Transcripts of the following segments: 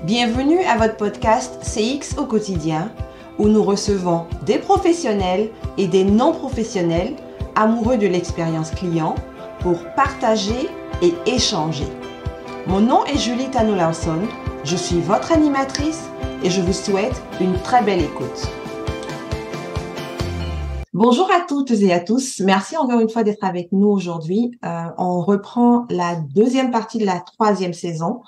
Bienvenue à votre podcast CX au quotidien, où nous recevons des professionnels et des non-professionnels amoureux de l'expérience client pour partager et échanger. Mon nom est Julie Tano-Lawson, je suis votre animatrice et je vous souhaite une très belle écoute. Bonjour à toutes et à tous. Merci encore une fois d'être avec nous aujourd'hui. On reprend la deuxième partie de la troisième saison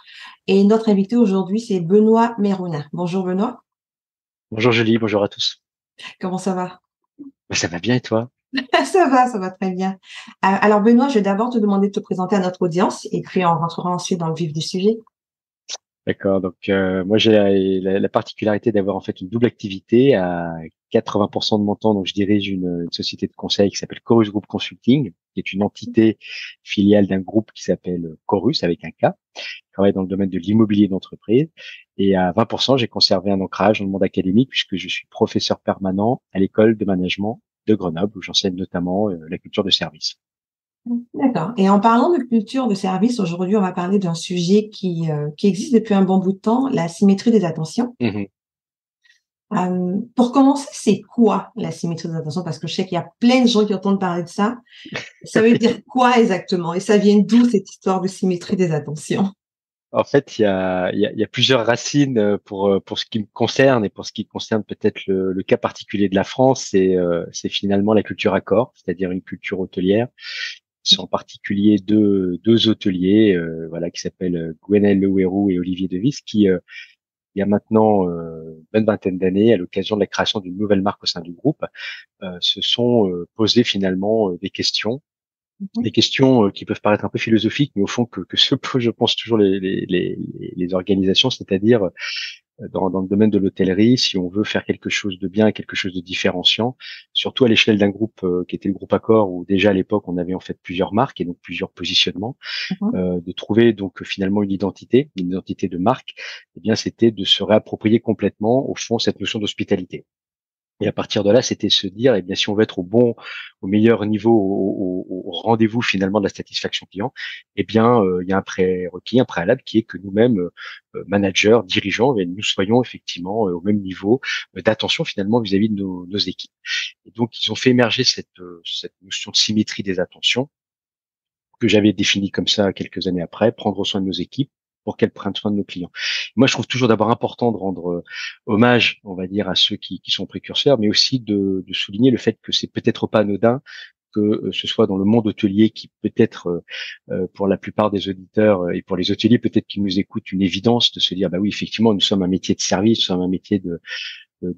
et notre invité aujourd'hui, c'est Benoît Merouna. Bonjour Benoît. Bonjour Julie, bonjour à tous. Comment ça va? Ça va bien et toi? Ça va très bien. Alors Benoît, je vais d'abord te demander de te présenter à notre audience et puis on rentrera ensuite dans le vif du sujet. D'accord, donc moi j'ai la particularité d'avoir en fait une double activité à 80% de mon temps. Donc je dirige une société de conseil qui s'appelle Chorus Group Consulting, qui est une entité filiale d'un groupe qui s'appelle Chorus avec un K, qui travaille dans le domaine de l'immobilier d'entreprise. Et à 20%, j'ai conservé un ancrage dans le monde académique puisque je suis professeur permanent à l'école de management de Grenoble où j'enseigne notamment la culture de service. D'accord. Et en parlant de culture de service, aujourd'hui, on va parler d'un sujet qui existe depuis un bon bout de temps, la symétrie des attentions. Mhm. Pour commencer, c'est quoi la symétrie des attentions? Parce que je sais qu'il y a plein de gens qui entendent parler de ça. Ça veut dire quoi exactement? Et ça vient d'où cette histoire de symétrie des attentions? En fait, il y a plusieurs racines pour ce qui me concerne et pour ce qui concerne peut-être le cas particulier de la France, c'est finalement la culture Accor, c'est-à-dire une culture hôtelière. Ce sont en particulier deux hôteliers, voilà, qui s'appellent Gwenaël Leouérou et Olivier Devis, qui il y a maintenant une bonne vingtaine d'années, à l'occasion de la création d'une nouvelle marque au sein du groupe, se sont posés finalement des questions qui peuvent paraître un peu philosophiques, mais au fond que se posent, je pense, toujours les organisations, c'est-à-dire dans le domaine de l'hôtellerie, si on veut faire quelque chose de bien, quelque chose de différenciant, surtout à l'échelle d'un groupe qui était le groupe Accor, où déjà à l'époque on avait en fait plusieurs marques et donc plusieurs positionnements, Mhm. de trouver donc finalement une identité de marque, eh bien c'était de se réapproprier complètement au fond cette notion d'hospitalité. Et à partir de là, c'était se dire, eh bien, si on veut être au meilleur niveau, au rendez-vous finalement de la satisfaction client, eh bien, il y a un prérequis, un préalable qui est que nous-mêmes, managers, dirigeants, eh nous soyons effectivement au même niveau d'attention finalement vis-à-vis de nos équipes. Et donc, ils ont fait émerger cette notion de symétrie des attentions que j'avais définie comme ça quelques années après, prendre soin de nos équipes pour qu'elles prennent soin de nos clients. Moi, je trouve toujours d'abord important de rendre hommage, on va dire, à ceux qui sont précurseurs, mais aussi de souligner le fait que c'est peut-être pas anodin que ce soit dans le monde hôtelier qui peut-être pour la plupart des auditeurs et pour les hôteliers peut-être qui nous écoutent une évidence de se dire bah oui effectivement nous sommes un métier de service, nous sommes un métier de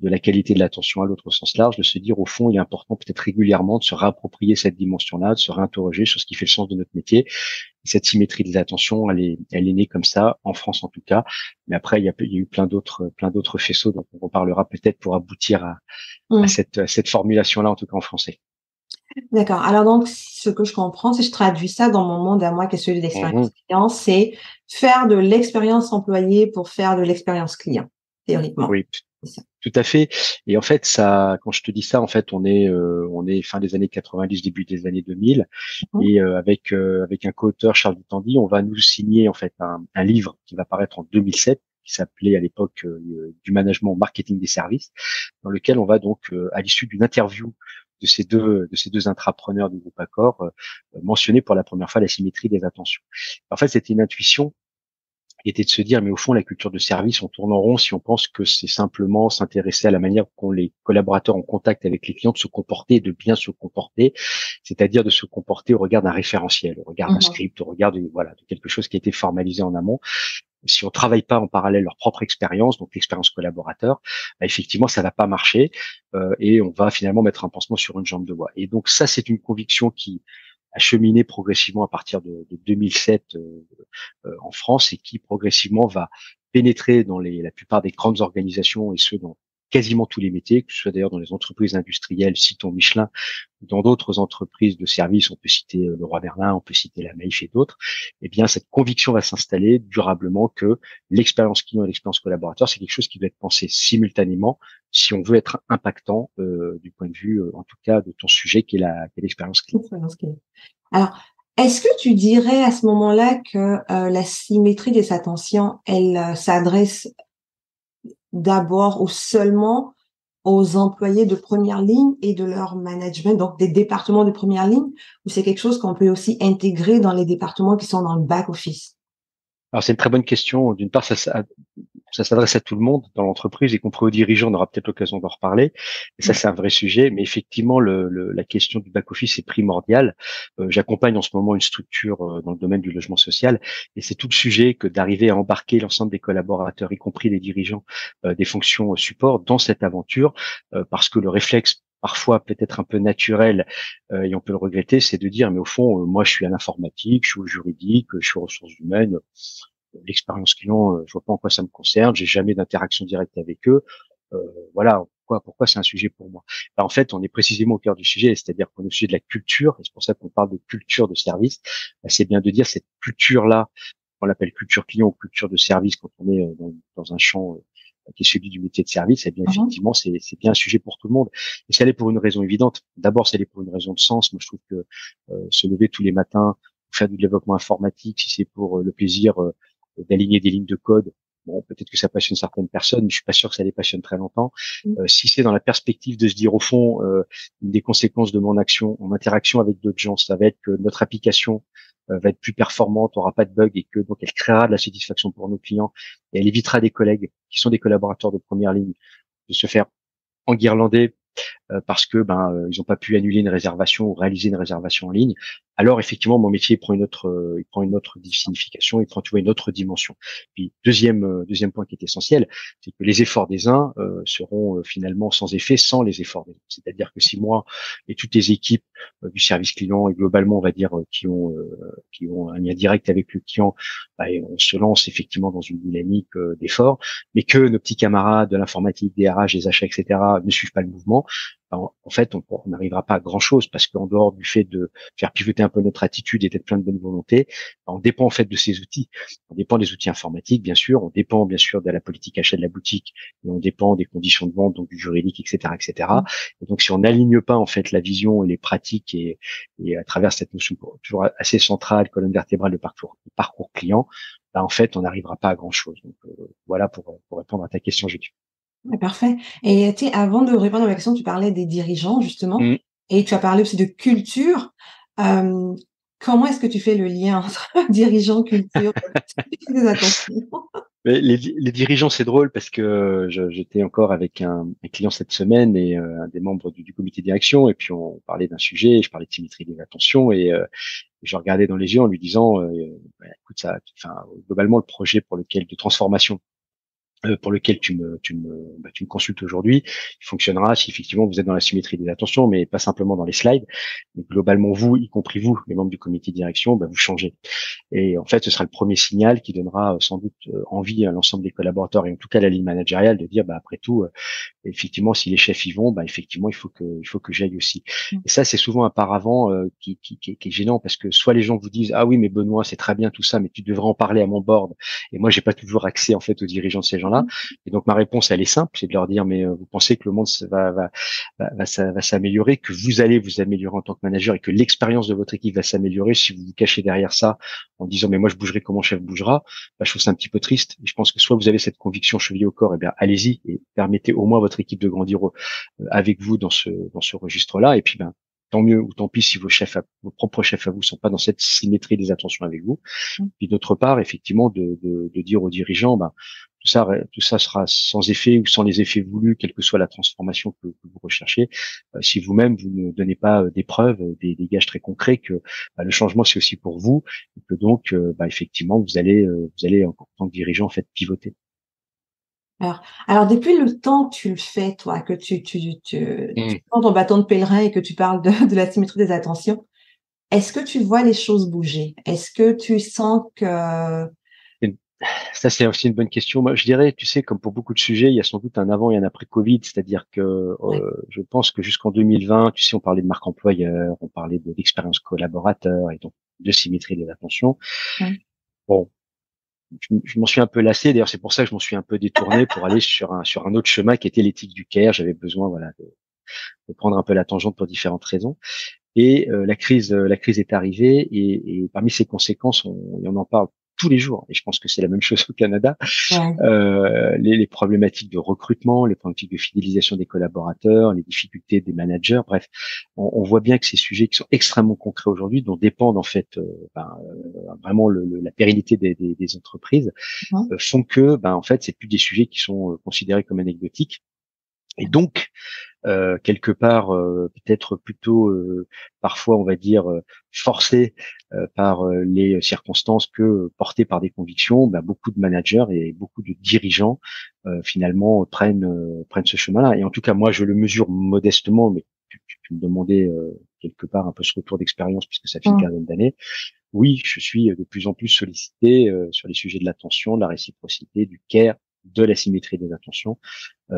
la qualité de l'attention à l'autre au sens large, de se dire au fond, il est important peut-être régulièrement de se réapproprier cette dimension-là, de se réinterroger sur ce qui fait le sens de notre métier. Et cette symétrie des attentions, elle est née comme ça, en France en tout cas. Mais après, il y a eu plein d'autres faisceaux dont on reparlera peut-être pour aboutir Mhm. à cette formulation-là, en tout cas en français. D'accord. Alors donc, ce que je comprends, si je traduis ça dans mon monde à moi, qui est celui de l'expérience Mhm. client, c'est faire de l'expérience employée pour faire de l'expérience client, théoriquement. Oui, C'est ça. tout à fait. Et en fait, ça, quand je te dis ça, en fait, on est fin des années 90, début des années 2000, Mhm. et avec un co-auteur Charles Dutandy, on va nous signer en fait un livre qui va paraître en 2007, qui s'appelait à l'époque du management au marketing des services, dans lequel on va donc à l'issue d'une interview de ces deux intrapreneurs du groupe Accor mentionner pour la première fois la symétrie des attentions. En fait, c'était une intuition qui était de se dire, mais au fond, la culture de service, on tourne en rond si on pense que c'est simplement s'intéresser à la manière qu'ont les collaborateurs en contact avec les clients de se comporter, de bien se comporter, c'est-à-dire de se comporter au regard d'un référentiel, au regard d'un Mhm. script, au regard de, voilà, de quelque chose qui a été formalisé en amont. Si on travaille pas en parallèle leur propre expérience, donc l'expérience collaborateur, bah, effectivement, ça va pas marcher et on va finalement mettre un pansement sur une jambe de bois. Et donc ça, c'est une conviction qui a cheminé progressivement à partir de 2007 en France et qui progressivement va pénétrer dans la plupart des grandes organisations et ce dans quasiment tous les métiers, que ce soit d'ailleurs dans les entreprises industrielles, citons Michelin, ou dans d'autres entreprises de services, on peut citer Leroy Merlin, on peut citer la Maïf et d'autres, eh bien cette conviction va s'installer durablement que l'expérience client et l'expérience collaborateur, c'est quelque chose qui doit être pensé simultanément si on veut être impactant du point de vue, en tout cas, de ton sujet qui est l'expérience client. Expérience client. Alors, Est-ce que tu dirais à ce moment-là que la symétrie des attentions, elle s'adresse d'abord ou seulement aux employés de première ligne et de leur management, donc des départements de première ligne, ou c'est quelque chose qu'on peut aussi intégrer dans les départements qui sont dans le back office? Alors c'est une très bonne question. D'une part, ça s'adresse à tout le monde dans l'entreprise, y compris aux dirigeants. On aura peut-être l'occasion d'en reparler. Et ça, Mmh. c'est un vrai sujet. Mais effectivement, la question du back-office est primordiale. J'accompagne en ce moment une structure dans le domaine du logement social. Et c'est tout le sujet que d'arriver à embarquer l'ensemble des collaborateurs, y compris les dirigeants des fonctions support, dans cette aventure. Parce que le réflexe parfois peut-être un peu naturel, et on peut le regretter, c'est de dire, mais au fond, moi, je suis à l'informatique, je suis au juridique, je suis aux ressources humaines, l'expérience client, je vois pas en quoi ça me concerne, j'ai jamais d'interaction directe avec eux. Euh, voilà, pourquoi c'est un sujet pour moi. Ben, en fait, on est précisément au cœur du sujet, c'est-à-dire qu'on est au sujet de la culture, et c'est pour ça qu'on parle de culture de service. Ben, c'est bien de dire cette culture-là, on l'appelle culture client ou culture de service quand on est dans un champ qui est celui du métier de service, eh bien Mmh. effectivement, c'est bien un sujet pour tout le monde. Et c'est allé pour une raison évidente. D'abord, c'est allé pour une raison de sens. Moi, je trouve que se lever tous les matins, faire du développement informatique, si c'est pour le plaisir d'aligner des lignes de code. Bon, peut-être que ça passionne certaines personnes, mais je suis pas sûr que ça les passionne très longtemps. Mmh. Si c'est dans la perspective de se dire au fond, une des conséquences de mon action, en interaction avec d'autres gens, ça va être que notre application va être plus performante, aura pas de bugs et que donc elle créera de la satisfaction pour nos clients et elle évitera des collègues qui sont des collaborateurs de première ligne de se faire enguirlander parce que ils n'ont pas pu annuler une réservation ou réaliser une réservation en ligne. Alors effectivement, mon métier il prend une autre signification, il prend tu vois une autre dimension. Puis deuxième point qui est essentiel, c'est que les efforts des uns seront finalement sans effet sans les efforts des autres. C'est-à-dire que si moi et toutes les équipes du service client et globalement on va dire qui ont un lien direct avec le client, et on se lance effectivement dans une dynamique d'efforts, mais que nos petits camarades de l'informatique, des RH, des achats, etc. ne suivent pas le mouvement, en fait, on n'arrivera pas à grand chose parce qu'en dehors du fait de faire pivoter un peu notre attitude et d'être plein de bonne volonté, on dépend en fait de ces outils. On dépend des outils informatiques, bien sûr. On dépend bien sûr de la politique achat de la boutique et on dépend des conditions de vente, donc du juridique, etc., etc. Mmh. Et donc, si on n'aligne pas en fait la vision et les pratiques et à travers cette notion toujours assez centrale, colonne vertébrale de parcours client, en fait, on n'arrivera pas à grand chose. Donc, voilà pour répondre à ta question, Julie. Ouais, parfait. Et tu sais, avant de répondre à ma question, tu parlais des dirigeants justement Mm. et tu as parlé aussi de culture. Hem, Comment est-ce que tu fais le lien entre dirigeants, culture? Fais attention. Mais les dirigeants, c'est drôle parce que j'étais encore avec un client cette semaine et un des membres du comité de direction et puis on parlait d'un sujet, je parlais de symétrie des attentions et je le regardais dans les yeux en lui disant, écoute ça, enfin globalement le projet pour lequel de transformation pour lequel tu me consultes aujourd'hui, il fonctionnera si effectivement vous êtes dans la symétrie des attentions, mais pas simplement dans les slides. Mais globalement, vous, y compris vous, les membres du comité de direction, vous changez. Et en fait, ce sera le premier signal qui donnera sans doute envie à l'ensemble des collaborateurs et en tout cas à la ligne managériale de dire, après tout, effectivement, si les chefs y vont, effectivement, il faut que j'aille aussi. Mmh. Et ça, c'est souvent un paravent qui est gênant parce que soit les gens vous disent, ah oui, mais Benoît, c'est très bien tout ça, mais tu devrais en parler à mon board. Et moi, j'ai pas toujours accès en fait aux dirigeants de ces gens-là. Mmh. Et donc ma réponse, elle est simple, c'est de leur dire, mais vous pensez que le monde va s'améliorer, que vous allez vous améliorer en tant que manager et que l'expérience de votre équipe va s'améliorer si vous vous cachez derrière ça en disant, mais moi je bougerai comme mon chef bougera. Je trouve ça un petit peu triste. Et je pense que soit vous avez cette conviction chevillée au corps, et bien allez-y et permettez au moins à votre équipe de grandir avec vous dans ce registre-là. Et puis tant mieux ou tant pis si vos propres chefs à vous sont pas dans cette symétrie des attentions avec vous. Mmh. Puis d'autre part, effectivement, de dire aux dirigeants, tout ça sera sans effet ou sans les effets voulus, quelle que soit la transformation que vous recherchez, si vous-même vous ne donnez pas des preuves, des gages très concrets que le changement c'est aussi pour vous, et que donc effectivement vous allez en tant que dirigeant en fait pivoter. Alors depuis le temps que tu le fais toi, que tu Mmh. prends ton bâton de pèlerin et que tu parles de la symétrie des attentions, est-ce que tu vois les choses bouger? Est-ce que tu sens que Et ça, c'est aussi une bonne question. Moi, je dirais, tu sais, comme pour beaucoup de sujets, il y a sans doute un avant et un après Covid. C'est-à-dire que ouais, je pense que jusqu'en 2020, tu sais, on parlait de marque employeur, on parlait de l'expérience collaborateur et donc de symétrie des attentions. mmh, Bon, je m'en suis un peu lassé. D'ailleurs, c'est pour ça que je m'en suis un peu détourné pour aller sur un autre chemin qui était l'éthique du care. J'avais besoin, voilà, de prendre un peu la tangente pour différentes raisons. Et la crise est arrivée, et parmi ces conséquences, on en parle tous les jours. Et je pense que c'est la même chose au Canada. Ouais. Les problématiques de recrutement, les problématiques de fidélisation des collaborateurs, les difficultés des managers. Bref, on voit bien que ces sujets qui sont extrêmement concrets aujourd'hui, dont dépendent en fait vraiment la pérennité des entreprises, Mhm. font que en fait c'est plus des sujets qui sont considérés comme anecdotiques. Et donc, quelque part, peut-être plutôt parfois, on va dire, forcé par les circonstances que porté par des convictions, beaucoup de managers et beaucoup de dirigeants finalement prennent ce chemin-là. Et en tout cas, moi, je le mesure modestement, mais tu me demandais quelque part un peu ce retour d'expérience puisque ça fait une Mhm. quinzaine d'années. Oui, je suis de plus en plus sollicité sur les sujets de l'attention, de la réciprocité, du care, de la symétrie des attentions.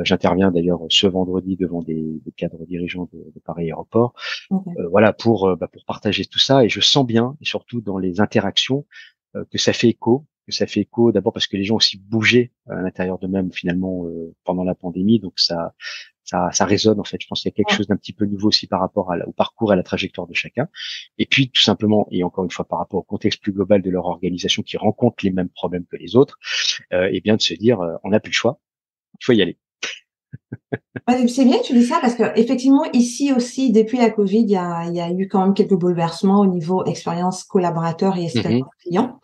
J'interviens d'ailleurs ce vendredi devant des cadres dirigeants de Paris Aéroport, Ok. pour partager tout ça. Et je sens bien, et surtout dans les interactions, que ça fait écho. Que ça fait écho d'abord parce que les gens ont aussi bougé à l'intérieur d'eux-mêmes finalement pendant la pandémie, donc ça résonne en fait. Je pense qu'il y a quelque chose d'un petit peu nouveau aussi par rapport au parcours et à la trajectoire de chacun. Et puis tout simplement, et encore une fois par rapport au contexte plus global de leur organisation qui rencontre les mêmes problèmes que les autres, et bien de se dire on n'a plus le choix, il faut y aller. Ouais, c'est bien que tu dis ça parce que effectivement ici aussi depuis la Covid il y a eu quand même quelques bouleversements au niveau expérience collaborateur et expérience Mhm. client.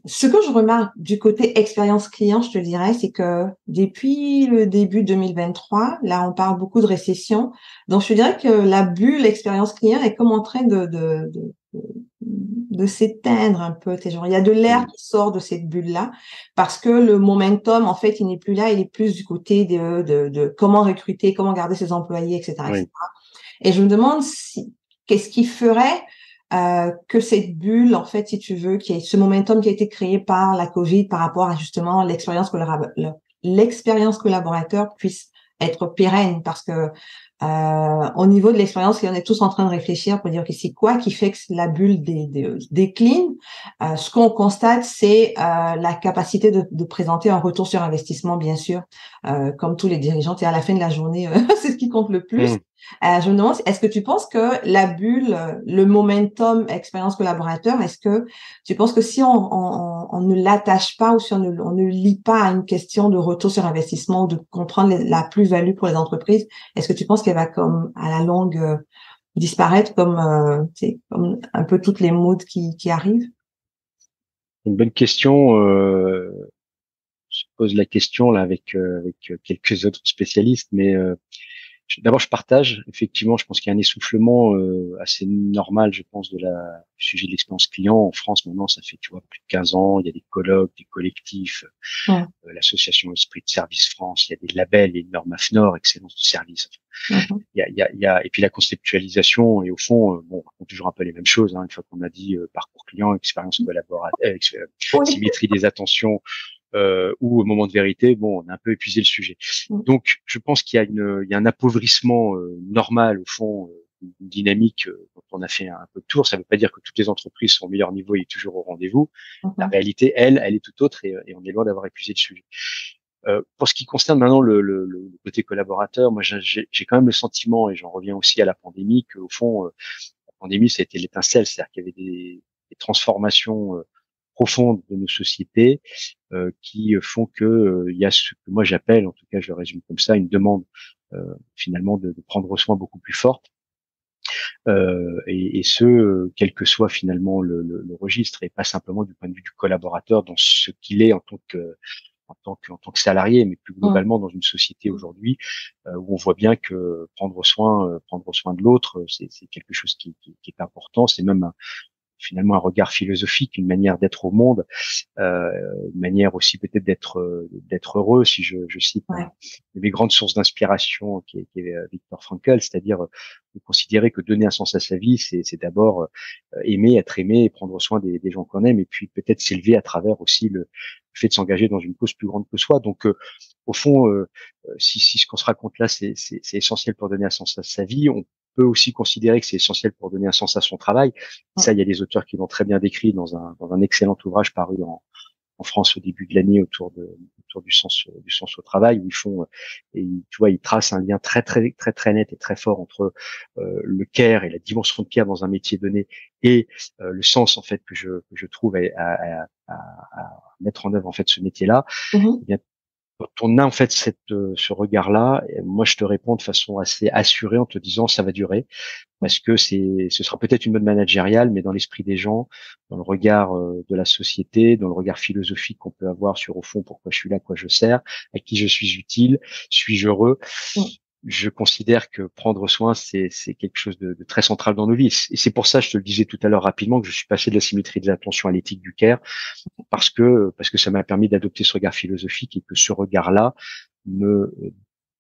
Ce que je remarque du côté expérience client, je te dirais, c'est que depuis le début 2023, là, on parle beaucoup de récession. Donc, je te dirais que la bulle expérience client est comme en train de s'éteindre un peu. C'est genre, il y a de l'air Mhm. qui sort de cette bulle-là parce que le momentum, en fait, il n'est plus là, il est plus du côté de comment recruter, comment garder ses employés, etc., Oui. etc. Et je me demande qu'est-ce qui ferait que cette bulle, en fait, si tu veux, qui est ce momentum qui a été créé par la Covid par rapport à justement l'expérience collaborateur puisse être pérenne parce que au niveau de l'expérience, on est tous en train de réfléchir pour dire que c'est quoi qui fait que la bulle décline. Ce qu'on constate, c'est la capacité de présenter un retour sur investissement, bien sûr, comme tous les dirigeants. Et à la fin de la journée, c'est ce qui compte le plus. Mhm. Je me demande, est-ce que tu penses que la bulle, le momentum expérience collaborateur, est-ce que tu penses que si on ne l'attache pas ou si on ne lie pas à une question de retour sur investissement ou de comprendre la plus-value pour les entreprises, est-ce que tu penses qu'elle va comme à la longue disparaître comme, tu sais, comme un peu toutes les modes qui arrivent? Une bonne question. Je pose la question là avec quelques autres spécialistes, mais d'abord je partage. Effectivement, je pense qu'il y a un essoufflement assez normal, je pense, du sujet de l'expérience client en France. Maintenant, ça fait plus de 15 ans. Il y a des colloques, des collectifs, Ouais. l'association Esprit de Service France. Il y a des labels, les normes AFNOR, excellence de service. Mhm. Et puis la conceptualisation, et au fond, on raconte toujours un peu les mêmes choses, hein, une fois qu'on a dit parcours client, expérience collaborateur, Oui. symétrie des attentions, ou au moment de vérité, on a un peu épuisé le sujet. Mhm. Donc, je pense il y a un appauvrissement normal, au fond, une dynamique dont on a fait un peu de tour. Ça ne veut pas dire que toutes les entreprises sont au meilleur niveau et toujours au rendez-vous. La Mhm. réalité, elle est tout autre, et on est loin d'avoir épuisé le sujet. Pour ce qui concerne maintenant le côté collaborateur, moi j'ai quand même le sentiment, et j'en reviens aussi à la pandémie, qu'au fond, la pandémie, ça a été l'étincelle, c'est-à-dire qu'il y avait des transformations profondes de nos sociétés qui font que il y a ce que moi j'appelle, en tout cas je le résume comme ça, une demande finalement de prendre soin beaucoup plus forte, et ce quel que soit finalement le registre, et pas simplement du point de vue du collaborateur dans ce qu'il est en tant que salarié, mais plus Mhm. globalement dans une société aujourd'hui où on voit bien que prendre soin de l'autre, c'est quelque chose qui est important. C'est même finalement un regard philosophique, une manière d'être au monde, une manière aussi peut-être d'être heureux. Si je cite Ouais. une des grandes sources d'inspiration qui est Viktor Frankl, c'est-à-dire de considérer que donner un sens à sa vie, c'est d'abord aimer, être aimé et prendre soin des gens qu'on aime, et puis peut-être s'élever à travers aussi le fait de s'engager dans une cause plus grande que soi. Donc, au fond, si ce qu'on se raconte là, c'est essentiel pour donner un sens à sa vie, on peut aussi considérer que c'est essentiel pour donner un sens à son travail. Ça, il y a des auteurs qui l'ont très bien décrit dans un excellent ouvrage paru en France au début de l'année autour autour du sens au travail, où ils font, et tu vois, ils tracent un lien très très très très net et très fort entre le care et la dimension de care dans un métier donné et le sens en fait que je trouve à mettre en œuvre en fait ce métier-là. Eh Mhm. bien, quand on a en fait ce regard-là, moi je te réponds de façon assez assurée en te disant ça va durer parce que ce sera peut-être une mode managériale, mais dans l'esprit des gens, dans le regard de la société, dans le regard philosophique qu'on peut avoir sur au fond pourquoi je suis là, quoi je sers, à qui je suis utile, suis-je heureux. Mhm. Je considère que prendre soin, c'est quelque chose de très central dans nos vies. Et c'est pour ça, je te le disais tout à l'heure rapidement, que je suis passé de la symétrie de l'attention à l'éthique du care, parce que ça m'a permis d'adopter ce regard philosophique et que ce regard-là me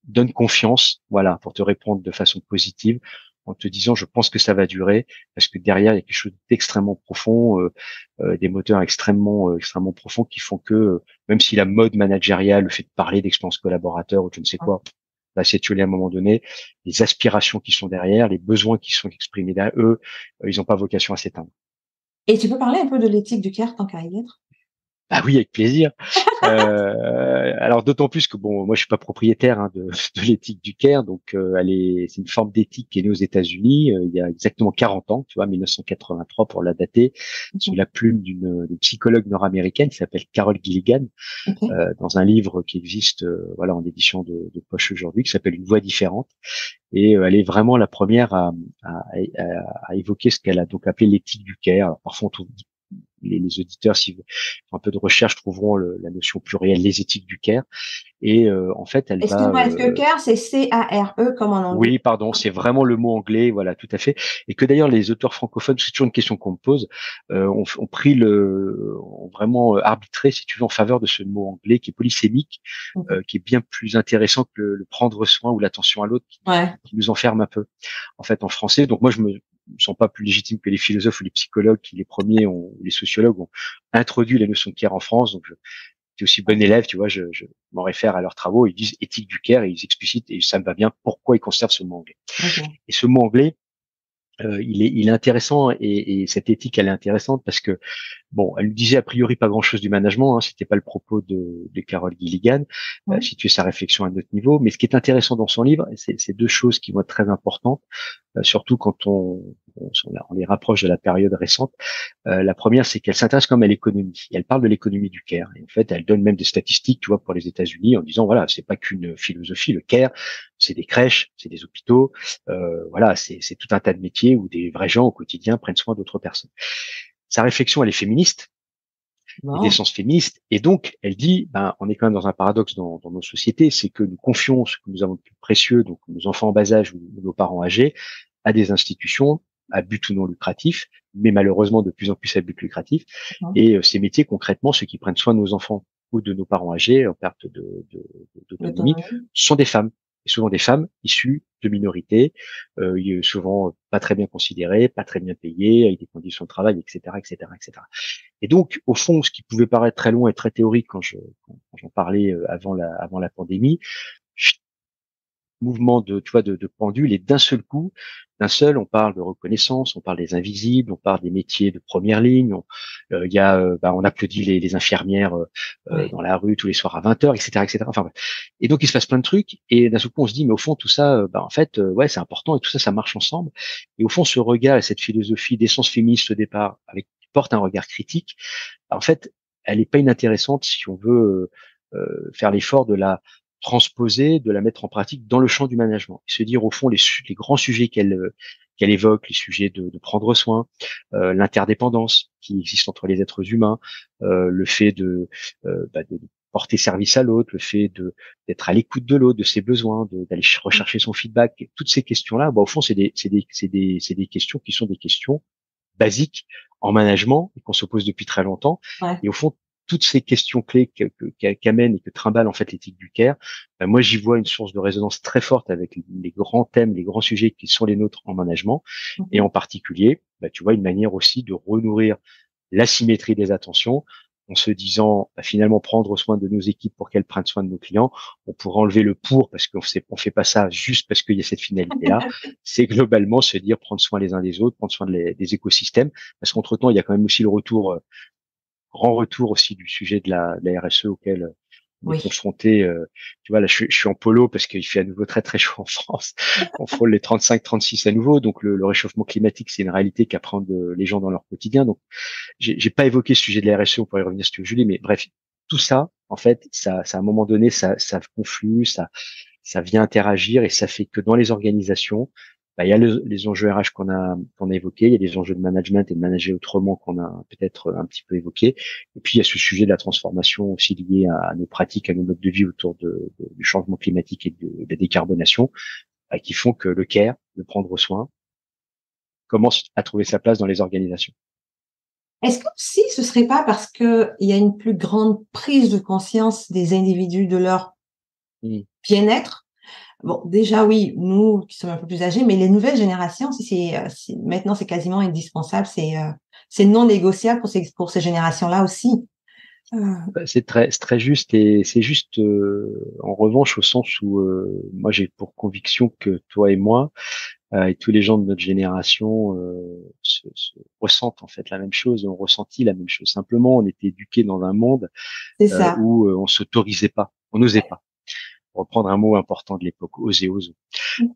donne confiance, voilà, pour te répondre de façon positive, en te disant, je pense que ça va durer, parce que derrière, il y a quelque chose d'extrêmement profond, des moteurs extrêmement profonds qui font que, même si la mode managériale, le fait de parler d'expérience collaborateur ou je ne sais quoi, va s'étioler à un moment donné, les aspirations qui sont derrière, les besoins qui sont exprimés derrière eux, ils n'ont pas vocation à s'éteindre. Et tu peux parler un peu de l'éthique du care tant qu'à y être? Ah oui, avec plaisir. Alors d'autant plus que bon, moi je suis pas propriétaire de l'éthique du Caire, donc c'est une forme d'éthique qui est née aux États-Unis il y a exactement 40 ans, tu vois, 1983 pour la dater, sous Mhm. la plume d'une psychologue nord-américaine qui s'appelle Carol Gilligan, Ok. dans un livre qui existe, voilà, en édition de poche aujourd'hui, qui s'appelle Une voix différente, et elle est vraiment la première à évoquer ce qu'elle a donc appelé l'éthique du Caire. Alors, parfois les auditeurs, s'ils font un peu de recherche, trouveront la notion plurielle, les éthiques du care. Et en fait, elle va... Excuse-moi, est-ce que care, c'est C-A-R-E comme en anglais? oui, pardon, c'est vraiment le mot anglais, voilà, tout à fait. Et que d'ailleurs, les auteurs francophones, c'est toujours une question qu'on me pose, ont vraiment arbitré, si tu veux, en faveur de ce mot anglais qui est polysémique, Mhm. qui est bien plus intéressant que le prendre soin ou l'attention à l'autre, Ouais. qui nous enferme un peu. En fait, en français, donc moi, je me sens pas plus légitime que les philosophes ou les psychologues qui les premiers ont, ou les sociologues ont introduit la notion de care en France. Donc, j'étais aussi bon élève, tu vois, je m'en réfère à leurs travaux. Ils disent éthique du care et ils explicitent, et ça me va bien, pourquoi ils conservent ce mot anglais. Ok. Et ce mot anglais, il est intéressant, et cette éthique, elle est intéressante parce que, bon, elle nous disait a priori pas grand-chose du management, hein, c'était pas le propos de Carol Gilligan, Ouais. situer sa réflexion à notre niveau. Mais ce qui est intéressant dans son livre, c'est deux choses qui vont être très importantes, surtout quand on les rapproche de la période récente. La première, c'est qu'elle s'intéresse comme à l'économie. Et elle parle de l'économie du care. Et en fait, elle donne même des statistiques, tu vois, pour les États-Unis, en disant voilà, c'est pas qu'une philosophie, le care, c'est des crèches, c'est des hôpitaux, voilà, c'est tout un tas de métiers où des vrais gens au quotidien prennent soin d'autres personnes. Sa réflexion, elle est féministe, et Bon. d'essence féministe. Et donc, elle dit, ben, on est quand même dans un paradoxe dans nos sociétés, c'est que nous confions ce que nous avons de plus précieux, donc nos enfants en bas âge ou nos parents âgés, à des institutions à but ou non lucratif, mais malheureusement de plus en plus à but lucratif. Mhm. Et ces métiers, concrètement, ceux qui prennent soin de nos enfants ou de nos parents âgés en perte d'autonomie, L'autonomie. sont des femmes. Et souvent des femmes issues de minorités, souvent pas très bien considérées, pas très bien payées, avec des conditions de travail, etc., etc., etc. Et donc, au fond, ce qui pouvait paraître très loin et très théorique quand j'en parlais avant la pandémie, mouvement tu vois, de pendule, et d'un seul, on parle de reconnaissance, on parle des invisibles, on parle des métiers de première ligne, on applaudit les infirmières Ouais. dans la rue tous les soirs à 20h, etc., etc. Enfin, bref. Et donc il se passe plein de trucs, et d'un seul coup on se dit, mais au fond tout ça, en fait, ouais, c'est important, et tout ça, ça marche ensemble. Et au fond, ce regard et cette philosophie d'essence féministe au départ, avec qui porte un regard critique, en fait, elle n'est pas inintéressante si on veut faire l'effort de la transposer, de la mettre en pratique dans le champ du management. Et se dire au fond les grands sujets qu'elle évoque, les sujets de prendre soin, l'interdépendance qui existe entre les êtres humains, le fait de porter service à l'autre, le fait d'être à l'écoute de l'autre, de ses besoins, d'aller rechercher son feedback. Et toutes ces questions-là, au fond, c'est des questions qui sont des questions basiques en management et qu'on se pose depuis très longtemps. Ouais. Et au fond, toutes ces questions clés qu'amène et que trimballe en fait l'éthique du care, moi j'y vois une source de résonance très forte avec les grands thèmes, les grands sujets qui sont les nôtres en management, et Mhm. en particulier, tu vois, une manière aussi de renourrir l'asymétrie des attentions, en se disant finalement prendre soin de nos équipes pour qu'elles prennent soin de nos clients. On pourrait enlever le pour, parce qu'on fait pas ça juste parce qu'il y a cette finalité-là. C'est globalement se dire prendre soin les uns des autres, prendre soin des écosystèmes, parce qu'entre-temps, il y a quand même aussi le grand retour aussi du sujet de la RSE auquel On est Oui. confronté, tu vois, là, je suis en polo parce qu'il fait à nouveau très très chaud en France. On frôle les 35-36 à nouveau. Donc le réchauffement climatique, c'est une réalité qu'apprennent les gens dans leur quotidien. Donc j'ai pas évoqué ce sujet de la RSE, on pourrait y revenir si tu veux, Julie, mais bref, tout ça, en fait, ça à un moment donné, ça conflue, ça vient interagir et ça fait que dans les organisations, bah, il y a les enjeux RH qu'on a évoqués, il y a des enjeux de management et de manager autrement qu'on a peut-être un petit peu évoqué, et puis il y a ce sujet de la transformation aussi lié à nos pratiques, à nos modes de vie autour du changement climatique et de la décarbonation, bah, qui font que le care, le prendre soin, commence à trouver sa place dans les organisations. Est-ce que si ce serait pas parce que il y a une plus grande prise de conscience des individus de leur Mm. bien-être? Bon, déjà oui, nous qui sommes un peu plus âgés, mais les nouvelles générations, maintenant c'est quasiment indispensable, c'est non négociable pour ces générations-là aussi. C'est très juste et c'est juste en revanche au sens où moi j'ai pour conviction que toi et moi et tous les gens de notre génération se ressentent en fait la même chose, ont ressenti la même chose. Simplement, on était éduqués dans un monde C'est ça. où on s'autorisait pas, on n'osait pas. Pour reprendre un mot important de l'époque, oser, oser.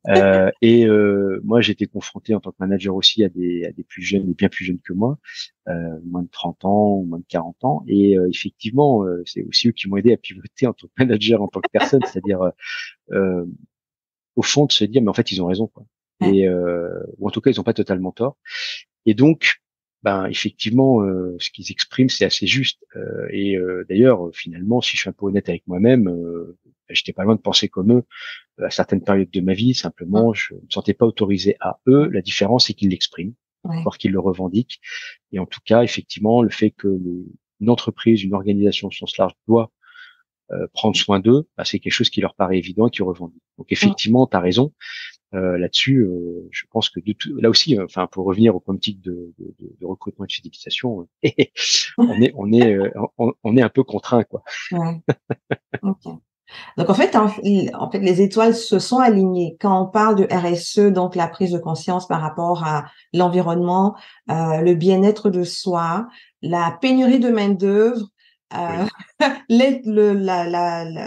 Moi, j'ai été confronté en tant que manager aussi à des plus jeunes, des bien plus jeunes que moi, moins de 30 ans ou moins de 40 ans. Et effectivement, c'est aussi eux qui m'ont aidé à pivoter en tant que manager, en tant que personne, c'est-à-dire euh, au fond de se dire, mais en fait, ils ont raison, quoi. Ouais. Ou en tout cas, ils n'ont pas totalement tort. Et donc, ben effectivement, ce qu'ils expriment, c'est assez juste. D'ailleurs, finalement, si je suis un peu honnête avec moi-même, j'étais pas loin de penser comme eux à certaines périodes de ma vie. Simplement, je ne me sentais pas autorisé à eux. La différence, c'est qu'ils l'expriment, Ouais. voire qu'ils le revendiquent. Et en tout cas, effectivement, le fait que une entreprise, une organisation au sens large doit prendre soin d'eux, bah, c'est quelque chose qui leur paraît évident et qui revendique. Donc effectivement, tu as raison. Là-dessus, je pense que là aussi, enfin, pour revenir aux politiques de recrutement et de fidélisation, on est un peu contraint, quoi. Ouais. OK. Donc en fait, les étoiles se sont alignées. Quand on parle de RSE, donc la prise de conscience par rapport à l'environnement, le bien-être de soi, la pénurie de main-d'œuvre, heu, Oui,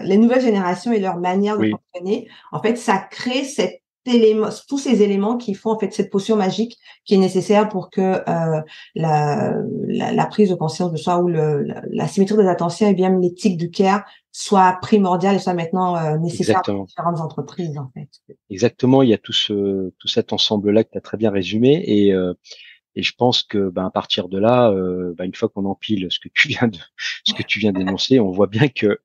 les nouvelles générations et leur manière de oui, fonctionner, en fait, ça crée cet élément tous ces éléments qui font, en fait, cette potion magique qui est nécessaire pour que, la prise de conscience de soi ou la symétrie des attentions et bien l'éthique du care soit primordiale et soit maintenant, nécessaire dans exactement. différentes entreprises, en fait. Exactement, il y a tout cet ensemble-là que tu as très bien résumé et je pense que ben à partir de là, une fois qu'on empile ce que tu viens d'énoncer, on voit bien que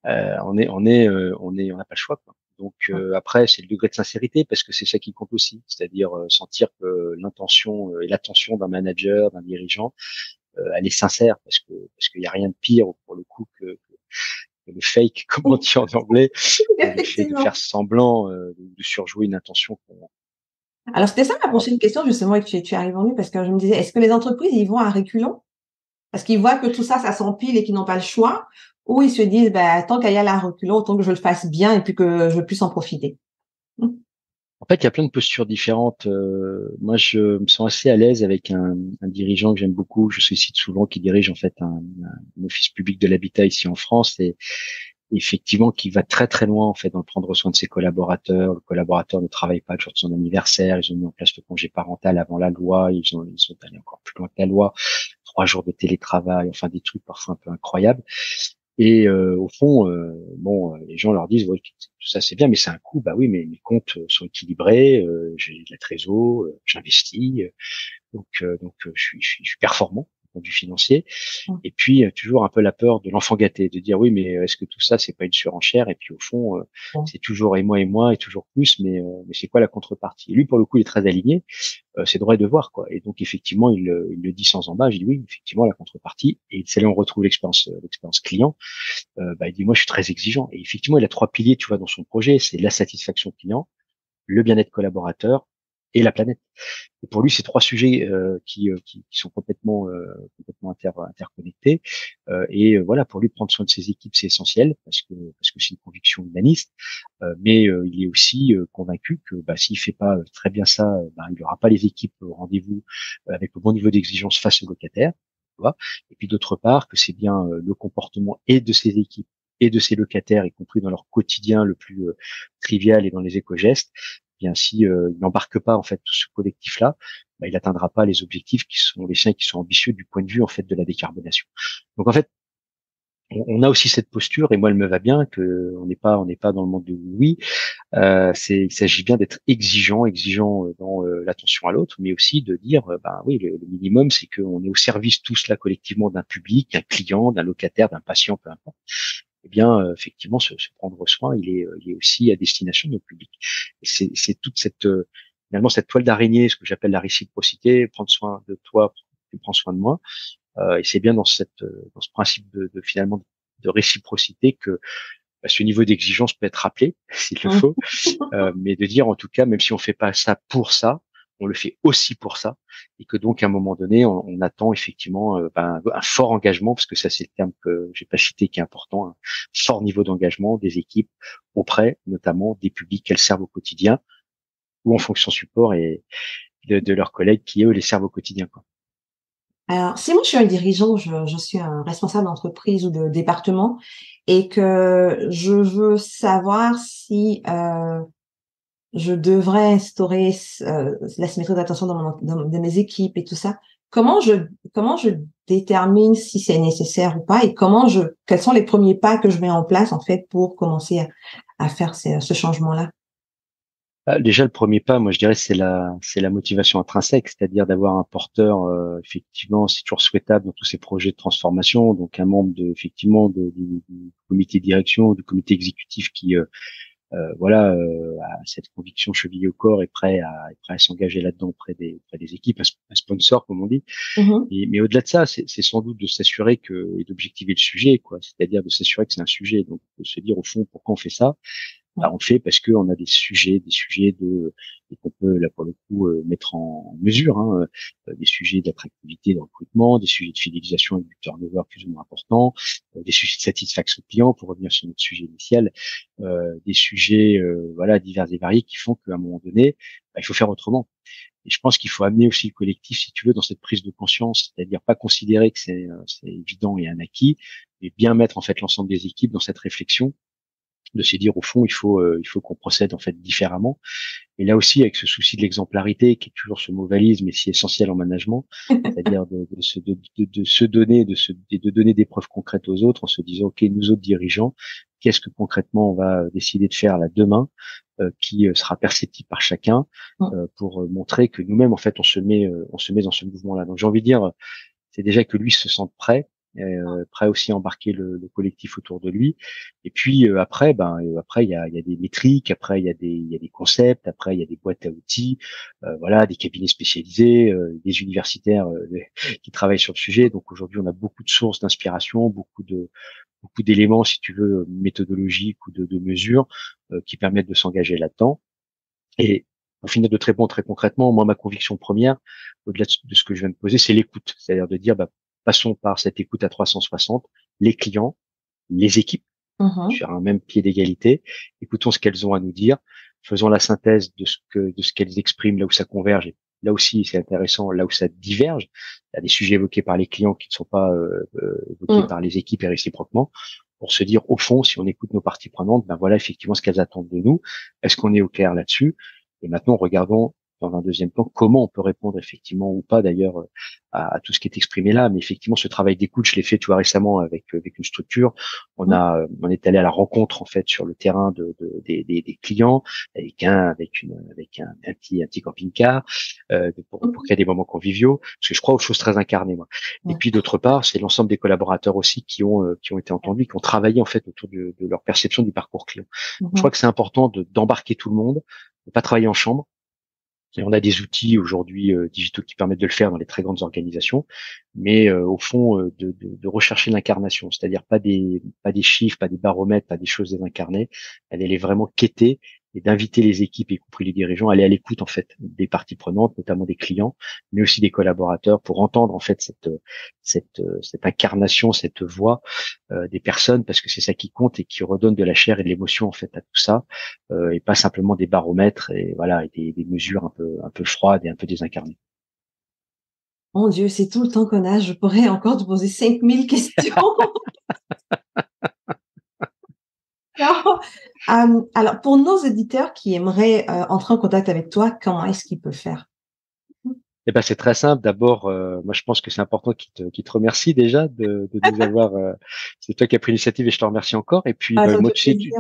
on n'a pas le choix, quoi. Donc après c'est le degré de sincérité parce que c'est ça qui compte aussi, c'est-à-dire sentir que l'intention et l'attention d'un manager, d'un dirigeant, elle est sincère parce qu'il y a rien de pire pour le coup que le fake, comme on dit en anglais, le fait de faire Effectivement. semblant de surjouer une intention qu'on Alors c'était ça ma alors, prochaine question justement et tu as répondu parce que je me disais: «Est-ce que les entreprises, ils vont à reculons?» Parce qu'ils voient que tout ça, ça s'empile et qu'ils n'ont pas le choix ou ils se disent: «Bah, tant qu'à y aller à reculons, autant que je le fasse bien et puis que je puisse en profiter». Mmh. en fait, il y a plein de postures différentes. Moi, je me sens assez à l'aise avec un dirigeant que j'aime beaucoup. Je sollicite souvent, qui dirige en fait un office public de l'habitat ici en France et effectivement qui va très très loin en fait dans le prendre soin de ses collaborateurs. Le collaborateur ne travaille pas le jour de son anniversaire. Ils ont mis en place le congé parental avant la loi. Ils sont allés encore plus loin que la loi. 3 jours de télétravail. Enfin des trucs parfois un peu incroyables. Et au fond, les gens leur disent, ouais, tout ça c'est bien, mais c'est un coût. Bah oui, mais mes comptes sont équilibrés, j'ai de la trésor, j'investis, je suis performant du point de vue financier. Mmh. Et puis toujours un peu la peur de l'enfant gâté, de dire oui, mais est-ce que tout ça c'est pas une surenchère? Et puis au fond, Bon. c'est toujours et moi et toujours plus, mais c'est quoi la contrepartie? Et lui pour le coup il est très aligné, c'est droit et devoir quoi. Et donc effectivement il le dit sans embâche, il dit oui effectivement la contrepartie. Et c'est là où on retrouve l'expérience client. Il dit moi je suis très exigeant. Et effectivement il a 3 piliers tu vois dans son projet, c'est la satisfaction client, le bien-être collaborateur et la planète. Et pour lui, c'est 3 sujets qui sont complètement interconnectés. Voilà, pour lui, prendre soin de ses équipes, c'est essentiel parce que c'est une conviction humaniste. Mais il est aussi convaincu que s'il fait pas très bien ça, il n'y aura pas les équipes au rendez-vous avec le bon niveau d'exigence face aux locataires. Tu vois. Et puis d'autre part, que c'est bien le comportement et de ses équipes et de ses locataires, y compris dans leur quotidien le plus trivial et dans les éco-gestes, eh bien si il n'embarque pas en fait tout ce collectif-là, bah, il n'atteindra pas les objectifs qui sont les siens, qui sont ambitieux du point de vue en fait de la décarbonation. Donc en fait, on a aussi cette posture, et moi elle me va bien, que on n'est pas dans le monde de oui. Il s'agit bien d'être exigeant dans l'attention à l'autre, mais aussi de dire, ben oui, le minimum, c'est qu'on est au service tous là collectivement d'un public, d'un client, d'un locataire, d'un patient, peu importe. Eh bien, effectivement, se prendre soin, il est aussi à destination de notre public. Et c'est toute cette finalement cette toile d'araignée, ce que j'appelle la réciprocité, prendre soin de toi, tu prends soin de moi. Et c'est bien dans ce principe finalement de réciprocité que ce niveau d'exigence peut être rappelé s'il le faut, mais de dire en tout cas, même si on fait pas ça pour ça, on le fait aussi pour ça, et que donc à un moment donné, on attend effectivement un fort engagement, parce que ça c'est le terme que j'ai pas cité qui est important, un fort niveau d'engagement des équipes auprès notamment des publics qu'elles servent au quotidien ou en fonction support et de leurs collègues qui eux les servent au quotidien, quoi. Alors, si moi je suis un dirigeant, je suis un responsable d'entreprise ou de département et que je veux savoir si je devrais instaurer la symétrie d'attention dans mes équipes et tout ça, comment je détermine si c'est nécessaire ou pas et quels sont les premiers pas que je mets en place en fait pour commencer à faire ce changement-là? Déjà, le premier pas, moi, je dirais, c'est la motivation intrinsèque, c'est-à-dire d'avoir un porteur. Effectivement, c'est toujours souhaitable dans tous ces projets de transformation. Donc, un membre du comité de direction, du comité exécutif qui, voilà, a cette conviction chevillée au corps et est prêt à s'engager là-dedans auprès des équipes, un sponsor, comme on dit. Mmh. Mais au-delà de ça, c'est sans doute de s'assurer et d'objectiver le sujet, quoi. C'est-à-dire de s'assurer que c'est un sujet. Donc, de se dire au fond pourquoi on fait ça. Ouais. Bah, on le fait parce qu'on a des sujets et qu'on peut là pour le coup mettre en mesure, hein, des sujets d'attractivité, de recrutement, des sujets de fidélisation avec du turnover plus ou moins important, des sujets de satisfaction client pour revenir sur notre sujet initial, des sujets voilà divers et variés qui font qu'à un moment donné, bah, il faut faire autrement. Et je pense qu'il faut amener aussi le collectif, si tu veux, dans cette prise de conscience, c'est-à-dire pas considérer que c'est évident et un acquis, mais bien mettre en fait l'ensemble des équipes dans cette réflexion de se dire au fond il faut qu'on procède en fait différemment, et là aussi avec ce souci de l'exemplarité qui est toujours ce mot valise mais si essentiel en management, c'est-à-dire de se donner de donner des preuves concrètes aux autres en se disant ok, nous autres dirigeants, qu'est-ce que concrètement on va décider de faire là demain, qui sera perceptible par chacun, pour montrer que nous-mêmes en fait on se met dans ce mouvement-là. Donc j'ai envie de dire, c'est déjà que lui se sente prêt aussi à embarquer le collectif autour de lui. Et puis après il y a des métriques, après il y a des concepts, après il y a des boîtes à outils, voilà, des cabinets spécialisés, des universitaires qui travaillent sur le sujet. Donc aujourd'hui on a beaucoup de sources d'inspiration, beaucoup d'éléments, si tu veux, méthodologiques ou de mesures qui permettent de s'engager là-dedans. Et pour finir de te répondre très concrètement, moi, ma conviction première, au-delà de ce que je viens de poser, c'est l'écoute. C'est-à-dire de dire, passons par cette écoute à 360, les clients, les équipes, Mmh. sur un même pied d'égalité. Écoutons ce qu'elles ont à nous dire. Faisons la synthèse de ce qu'elles expriment là où ça converge. Et là aussi, c'est intéressant, là où ça diverge. Il y a des sujets évoqués par les clients qui ne sont pas évoqués Mmh. par les équipes et réciproquement. Pour se dire, au fond, si on écoute nos parties prenantes, ben voilà effectivement ce qu'elles attendent de nous. Est-ce qu'on est au clair là-dessus? Et maintenant, regardons dans un deuxième temps comment on peut répondre effectivement ou pas d'ailleurs à tout ce qui est exprimé là. Mais effectivement, ce travail d'écoute, je l'ai fait, tu vois, récemment avec une structure. On est allé à la rencontre en fait sur le terrain des clients avec un petit camping-car, pour Mmh. créer des moments conviviaux. Parce que je crois aux choses très incarnées, moi. Et Ouais. puis d'autre part, c'est l'ensemble des collaborateurs aussi qui ont été entendus, qui ont travaillé en fait autour de leur perception du parcours client. Je Mmh. crois que c'est important d'embarquer tout le monde, de pas travailler en chambre. Et on a des outils aujourd'hui digitaux qui permettent de le faire dans les très grandes organisations, mais au fond de rechercher l'incarnation, c'est-à-dire pas des chiffres, pas des baromètres, pas des choses désincarnées. Elle est vraiment quêter et d'inviter les équipes, y compris les dirigeants, à aller à l'écoute en fait des parties prenantes, notamment des clients, mais aussi des collaborateurs, pour entendre en fait cette incarnation, cette voix des personnes, parce que c'est ça qui compte et qui redonne de la chair et de l'émotion en fait à tout ça, et pas simplement des baromètres et voilà, et des mesures un peu froides et un peu désincarnées. Mon Dieu, c'est tout le temps qu'on a. Je pourrais encore te poser 5000 questions. Non. Alors, pour nos auditeurs qui aimeraient entrer en contact avec toi, comment est-ce qu'ils peuvent faire? Eh ben, c'est très simple. D'abord, moi, je pense que c'est important qu'ils te remercient déjà de nous avoir. C'est toi qui as pris l'initiative et je te remercie encore. Et puis, Ah, ça me moi, fait tu sais, plaisir.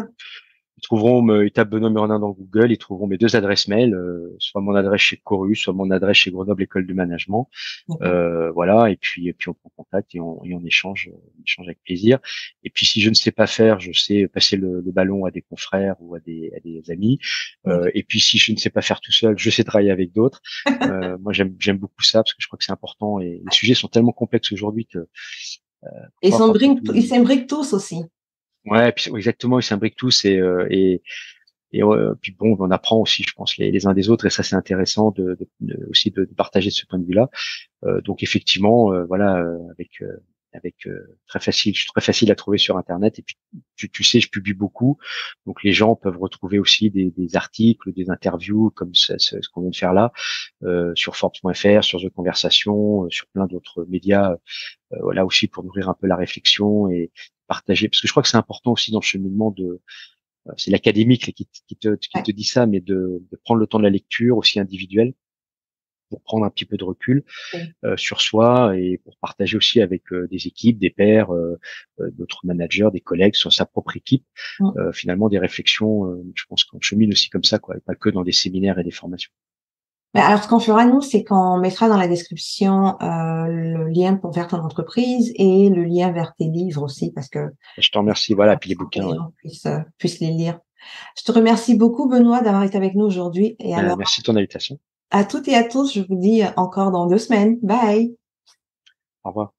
ils trouveront, ils tapent Benoît Murnin dans Google, ils trouveront mes deux adresses mail, soit mon adresse chez Chorus, soit mon adresse chez Grenoble École de Management. D'accord. Voilà, et puis on prend contact et on échange avec plaisir. Et puis si je ne sais pas faire, je sais passer le ballon à des confrères ou à des amis. D'accord. Et puis si je ne sais pas faire tout seul, je sais travailler avec d'autres. Moi j'aime beaucoup ça parce que je crois que c'est important et les sujets sont tellement complexes aujourd'hui que Et parfois quand ils tout s'imbriquent tous aussi. ouais, puis exactement, ils s'imbriquent tous et puis bon, on apprend aussi, je pense, les uns des autres, et ça c'est intéressant aussi de partager de ce point de vue-là. Donc effectivement, voilà, je suis très facile à trouver sur Internet. Et puis tu sais, je publie beaucoup, donc les gens peuvent retrouver aussi des articles, des interviews comme ce qu'on vient de faire là, sur Forbes.fr, sur The Conversation, sur plein d'autres médias, voilà aussi pour nourrir un peu la réflexion et partager, parce que je crois que c'est important aussi dans le cheminement c'est l'académique qui Ouais. te dit ça, mais de prendre le temps de la lecture aussi individuelle pour prendre un petit peu de recul Oui. sur soi et pour partager aussi avec des équipes, des pairs, d'autres managers, des collègues sur sa propre équipe, Mm. finalement des réflexions. Je pense qu'on chemine aussi comme ça, quoi, et pas que dans des séminaires et des formations. Mais alors, ce qu'on fera, nous, c'est qu'on mettra dans la description le lien pour vers ton entreprise et le lien vers tes livres aussi, parce que Je te c'est remercie. Voilà, puis les important que bouquins. les Ouais. gens puissent les lire. Je te remercie beaucoup, Benoît, d'avoir été avec nous aujourd'hui. Et alors, Merci de ton invitation. à toutes et à tous, je vous dis encore dans 2 semaines. Bye! Au revoir.